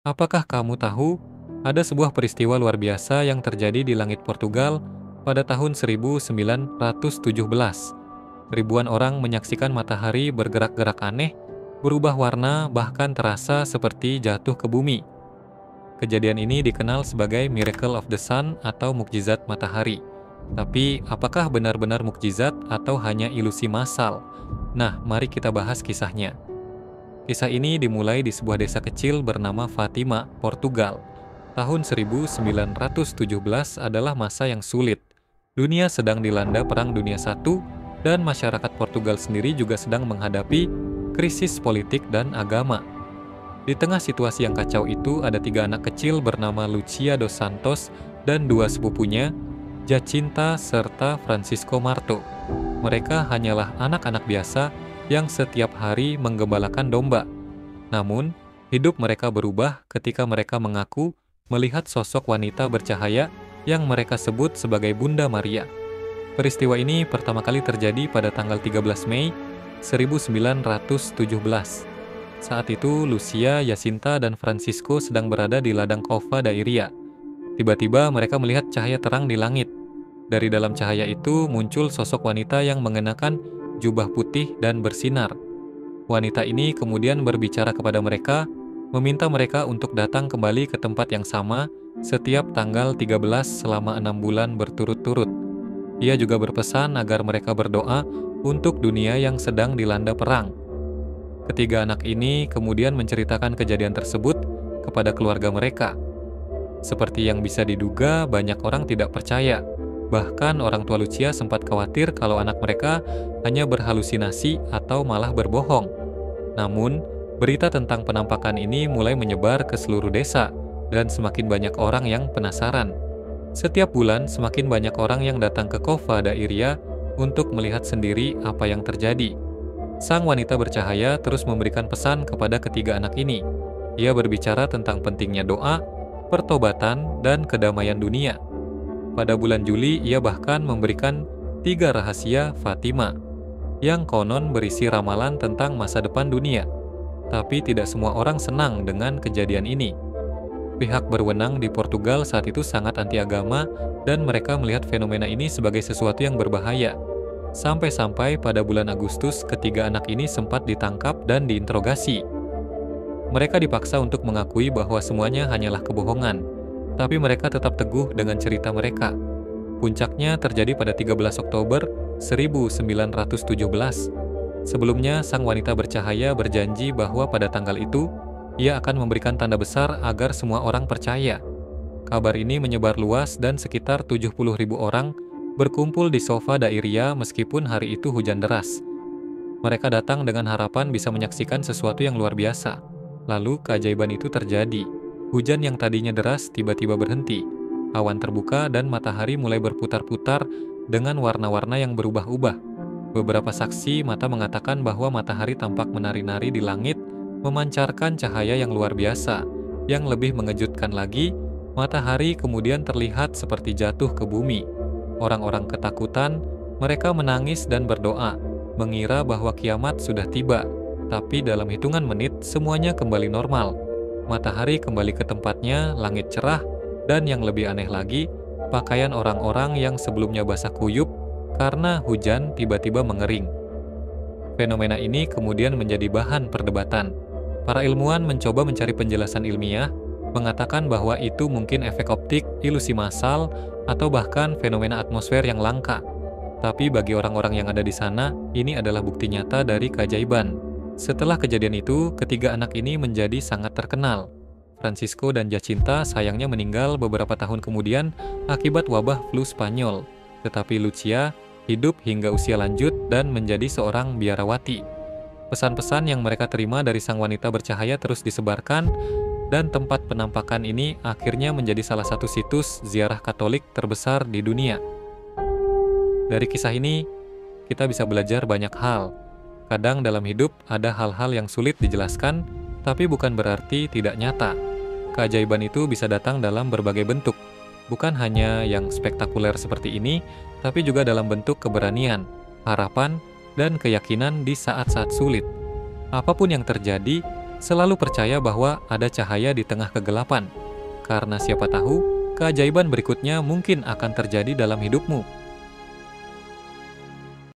Apakah kamu tahu ada sebuah peristiwa luar biasa yang terjadi di langit Portugal pada tahun 1917? Ribuan orang menyaksikan matahari bergerak-gerak aneh, berubah warna, bahkan terasa seperti jatuh ke bumi. Kejadian ini dikenal sebagai Miracle of the Sun atau mukjizat matahari. Tapi, apakah benar-benar mukjizat atau hanya ilusi massal? Nah, mari kita bahas kisahnya. Kisah ini dimulai di sebuah desa kecil bernama Fatima, Portugal. Tahun 1917 adalah masa yang sulit. Dunia sedang dilanda Perang Dunia I dan masyarakat Portugal sendiri juga sedang menghadapi krisis politik dan agama. Di tengah situasi yang kacau itu ada 3 anak kecil bernama Lucia dos Santos dan 2 sepupunya, Jacinta serta Francisco Marto. Mereka hanyalah anak-anak biasa yang setiap hari menggembalakan domba. Namun, hidup mereka berubah ketika mereka mengaku melihat sosok wanita bercahaya yang mereka sebut sebagai Bunda Maria. Peristiwa ini pertama kali terjadi pada tanggal 13 Mei 1917. Saat itu, Lucia, Jacinta, dan Francisco sedang berada di ladang Cova da Iria. Tiba-tiba mereka melihat cahaya terang di langit. Dari dalam cahaya itu muncul sosok wanita yang mengenakan jubah putih dan bersinar. Wanita ini kemudian berbicara kepada mereka, meminta mereka untuk datang kembali ke tempat yang sama setiap tanggal 13 selama 6 bulan berturut-turut. Ia juga berpesan agar mereka berdoa untuk dunia yang sedang dilanda perang. Ketiga anak ini kemudian menceritakan kejadian tersebut kepada keluarga mereka. Seperti yang bisa diduga, banyak orang tidak percaya. Bahkan orang tua Lucia sempat khawatir kalau anak mereka hanya berhalusinasi atau malah berbohong. Namun, berita tentang penampakan ini mulai menyebar ke seluruh desa dan semakin banyak orang yang penasaran. Setiap bulan semakin banyak orang yang datang ke Cova da Iria untuk melihat sendiri apa yang terjadi. Sang wanita bercahaya terus memberikan pesan kepada ketiga anak ini. Ia berbicara tentang pentingnya doa, pertobatan, dan kedamaian dunia. Pada bulan Juli, ia bahkan memberikan 3 rahasia Fatima, yang konon berisi ramalan tentang masa depan dunia. Tapi tidak semua orang senang dengan kejadian ini. Pihak berwenang di Portugal saat itu sangat anti-agama dan mereka melihat fenomena ini sebagai sesuatu yang berbahaya. Sampai-sampai pada bulan Agustus, ketiga anak ini sempat ditangkap dan diinterogasi. Mereka dipaksa untuk mengakui bahwa semuanya hanyalah kebohongan, tapi mereka tetap teguh dengan cerita mereka. Puncaknya terjadi pada 13 Oktober 1917. Sebelumnya, sang wanita bercahaya berjanji bahwa pada tanggal itu, ia akan memberikan tanda besar agar semua orang percaya. Kabar ini menyebar luas dan sekitar 70.000 orang berkumpul di Cova da Iria meskipun hari itu hujan deras. Mereka datang dengan harapan bisa menyaksikan sesuatu yang luar biasa. Lalu keajaiban itu terjadi. Hujan yang tadinya deras tiba-tiba berhenti. Awan terbuka dan matahari mulai berputar-putar dengan warna-warna yang berubah-ubah. Beberapa saksi mata mengatakan bahwa matahari tampak menari-nari di langit, memancarkan cahaya yang luar biasa. Yang lebih mengejutkan lagi, matahari kemudian terlihat seperti jatuh ke bumi. Orang-orang ketakutan, mereka menangis dan berdoa, mengira bahwa kiamat sudah tiba. Tapi dalam hitungan menit, semuanya kembali normal. Matahari kembali ke tempatnya, langit cerah, dan yang lebih aneh lagi, pakaian orang-orang yang sebelumnya basah kuyup karena hujan tiba-tiba mengering. Fenomena ini kemudian menjadi bahan perdebatan. Para ilmuwan mencoba mencari penjelasan ilmiah, mengatakan bahwa itu mungkin efek optik, ilusi massal, atau bahkan fenomena atmosfer yang langka. Tapi bagi orang-orang yang ada di sana, ini adalah bukti nyata dari keajaiban. Setelah kejadian itu, ketiga anak ini menjadi sangat terkenal. Francisco dan Jacinta sayangnya meninggal beberapa tahun kemudian akibat wabah flu Spanyol. Tetapi Lucia hidup hingga usia lanjut dan menjadi seorang biarawati. Pesan-pesan yang mereka terima dari sang wanita bercahaya terus disebarkan, dan tempat penampakan ini akhirnya menjadi salah satu situs ziarah Katolik terbesar di dunia. Dari kisah ini, kita bisa belajar banyak hal. Kadang dalam hidup ada hal-hal yang sulit dijelaskan, tapi bukan berarti tidak nyata. Keajaiban itu bisa datang dalam berbagai bentuk, bukan hanya yang spektakuler seperti ini, tapi juga dalam bentuk keberanian, harapan, dan keyakinan di saat-saat sulit. Apapun yang terjadi, Selalu percaya bahwa ada cahaya di tengah kegelapan, karena siapa tahu keajaiban berikutnya mungkin akan terjadi dalam hidupmu.